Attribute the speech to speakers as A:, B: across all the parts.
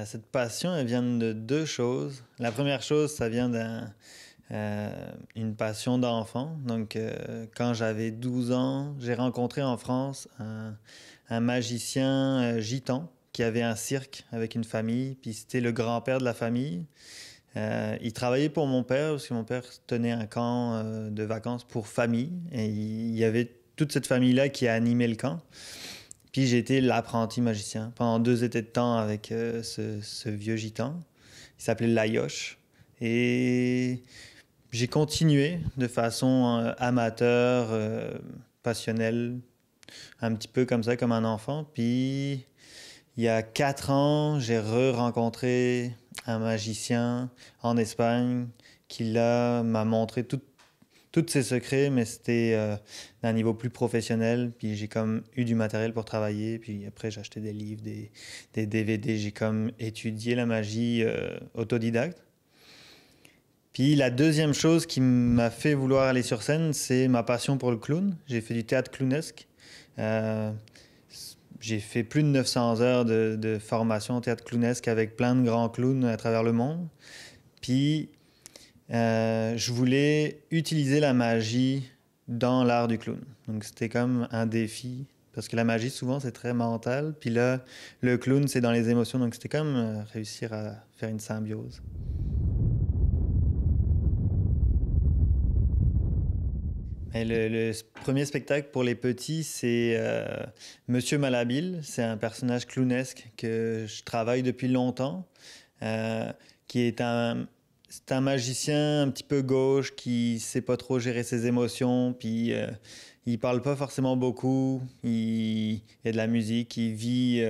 A: Cette passion, elle vient de deux choses. La première chose, ça vient d'une passion d'enfant. Donc, quand j'avais 12 ans, j'ai rencontré en France un magicien gitan qui avait un cirque avec une famille, puis c'était le grand-père de la famille. Il travaillait pour mon père, parce que mon père tenait un camp de vacances pour famille, et il y avait toute cette famille-là qui a animé le camp. Puis j'ai été l'apprenti magicien pendant 2 étés de temps avec ce vieux gitan. Il s'appelait Layoche. Et j'ai continué de façon amateur, passionnelle, un petit peu comme ça, comme un enfant. Puis il y a 4 ans, j'ai re-rencontré un magicien en Espagne qui là m'a montré tous ses secrets, mais c'était d'un niveau plus professionnel. Puis j'ai comme eu du matériel pour travailler. Puis après, j'ai acheté des livres, des DVD. J'ai comme étudié la magie autodidacte. Puis la deuxième chose qui m'a fait vouloir aller sur scène, c'est ma passion pour le clown. J'ai fait du théâtre clownesque. Euh, j'ai fait plus de 900 heures de formation en théâtre clownesque avec plein de grands clowns à travers le monde. Puis je voulais utiliser la magie dans l'art du clown. Donc c'était comme un défi, parce que la magie souvent c'est très mental, puis là le clown c'est dans les émotions, donc c'était comme réussir à faire une symbiose. Et le premier spectacle pour les petits, c'est Monsieur Malhabile. C'est un personnage clownesque que je travaille depuis longtemps, qui est c'est un magicien un petit peu gauche qui sait pas trop gérer ses émotions, puis il parle pas forcément beaucoup. Il y a de la musique, il vit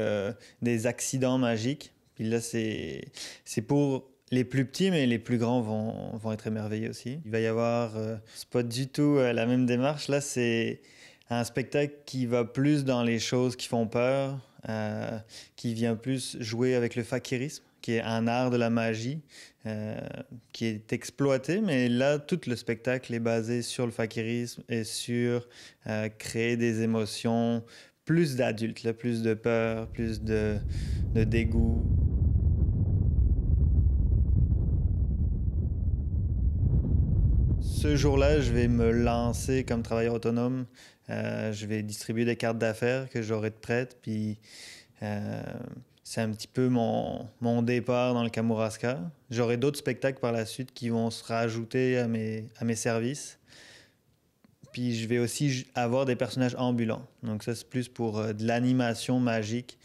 A: des accidents magiques. Puis là, c'est pour les plus petits, mais les plus grands vont être émerveillés aussi. Il va y avoir, c'est pas du tout la même démarche. Là, c'est un spectacle qui va plus dans les choses qui font peur, qui vient plus jouer avec le fakirisme, qui est un art de la magie, qui est exploité, mais là, tout le spectacle est basé sur le fakirisme et sur créer des émotions plus d'adultes, là, plus de peur, plus de dégoût. Ce jour-là, je vais me lancer comme travailleur autonome. Je vais distribuer des cartes d'affaires que j'aurai de prêtes. Puis c'est un petit peu mon départ dans le Kamouraska. J'aurai d'autres spectacles par la suite qui vont se rajouter à mes services. Puis je vais aussi avoir des personnages ambulants. Donc ça, c'est plus pour de l'animation magique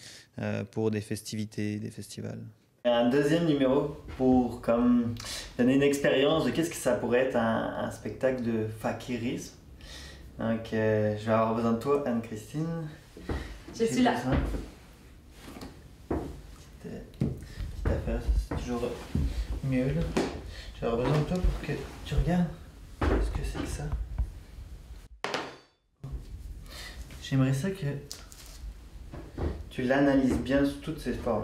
A: pour des festivités, des festivals. Un deuxième numéro pour comme donner une expérience de qu'est-ce que ça pourrait être un spectacle de fakirisme. Donc, je vais avoir besoin de toi, Anne-Christine.
B: Je suis là.
A: Petite affaire, c'est toujours mieux. Là. Je vais avoir besoin de toi pour que tu regardes ce que c'est que ça. J'aimerais ça que tu l'analyses bien sous toutes ses formes.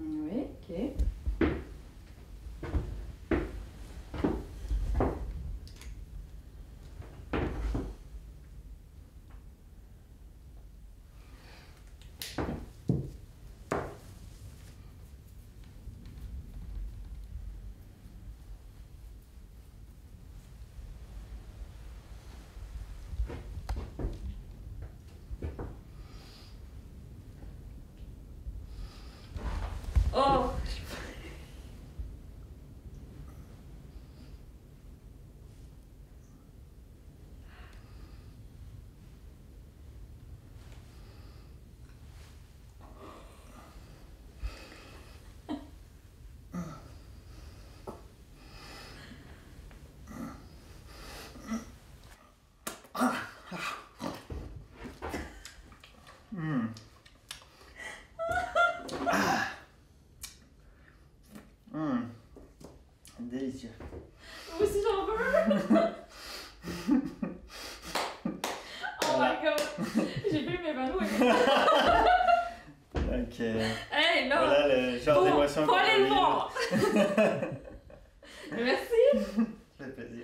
B: Oui, ok. Oh!
A: Délicieux.
B: Moi aussi j'en veux! Oh my god! J'ai bu mes panneaux
A: Ok.
B: Hey, là!
A: Voilà le genre d'émotion.
B: Faut aller le voir! Merci!
A: Ça fait plaisir.